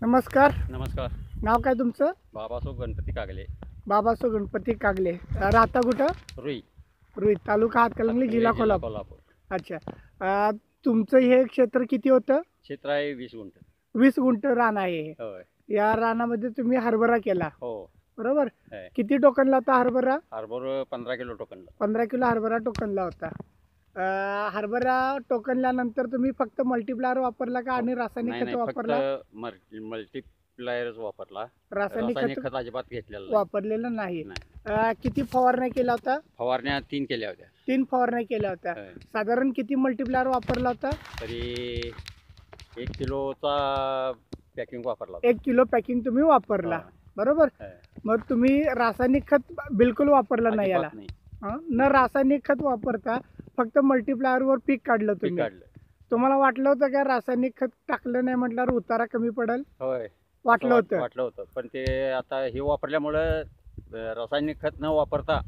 नमस्कार. नमस्कार. नाव काय तुमचं? बाबासो गणपती कागले. बाबासो गणपती कागले. राहता कुठं? रुई. रुई तालुका हातकणंगले जिल्हा कोल्हापूर. कोल्हापूर. अच्छा. तुमचं हे क्षेत्र किती होतं? क्षेत्र आहे 20 गुंठ. 20 गुंठ रान आहे हे. होय. या रानामध्ये तुम्ही हरभरा केला, हो. बरोबर? आहे. किती टोकनला होता हरभरा? हरभरा 15 किलो टोकनला. 15 किलो हरभरा टोकनला होता. हरभरा टोकनल्यानंतर तुम्ही फक्त मल्टीप्लायर वापरला का आणि रासायनिक नाही खत नाही, वापरला? फक्त मल्टीप्लायरच वापरला. रासायनिक रासायनिक खत खत अजिबात घेतलेलं नाही. वापरलेलं नाही. नाही. किती फवारण्या केला होता? फवारण्या 3 केल्या होत्या. 3 फवारण्या केल्या होत्या. होय. साधारण किती मल्टीप्लायर वापरला होता? तरी 1 किलोचा पॅकिंग वापरला होता. 1 किलो पॅकिंग तुम्ही वापरला, हा. बरोबर? होय. मग तुम्ही रासायनिक खत बिलकुल वापरलं नाही याला. अजिबात नाही. न रासायनिक खत वापरता फक्त मल्टीप्लायर वर पीक काढलं पीक तुम्ही. काढलं. तुम्हाला वाटलं होतं का रासायनिक खत टाकलं नाही म्हटल्यावर उतारा कमी पडेल? होय. वाटलं होतं. वाटलं होतं, पण ते आता हे वापरल्यामुळं रासायनिक खत न वापरता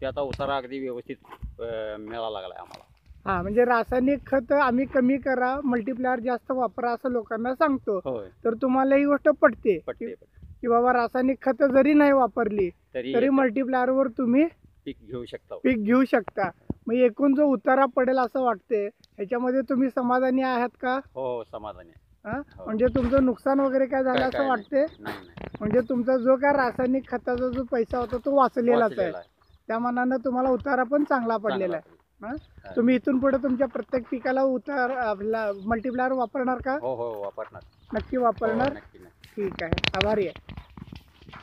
ते आता उतारा अगदी व्यवस्थित मिळायला लागलाय आम्हाला. हा, म्हणजे रासायनिक खत आम्ही कमी करा, मल्टीप्लायर जास्त वापरा असं लोकांना सांगतो. होय. तर तुम्हाला ही गोष्ट पटते पटते. की बाबा रासायनिक खत जरी नाही वापरली तरी मल्टीप्लायर वर तुम्ही पीक घेऊ शकता. पीक घेऊ शकता. मग एकूण जो उतारा पडेल असं वाटते, ह्याच्यामध्ये तुम्ही समाधानी आहात का? हो, समाधानी आहे. हो. म्हणजे तुमचं नुकसान वगैरे काय झालं असं काय वाटते? नाही नाही. म्हणजे तुमचा जो काय रासायनिक खताचा जो पैसा होता तो वाचलेलाच आहे. वाचलेला आहे. त्या मानानं तुम्हाला उतारा पण चांगला पडलेला आहे. चांगला. तुम्ही इथून पुढे तुमच्या प्रत्येक पिकाला उतार आपला मल्टीप्लायर वापरणार का? हो हो, वापरणार. नक्की हो, वापरणार. नक्की नक्की. ठीक आहे, आभारी आहे.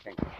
थँक्यू.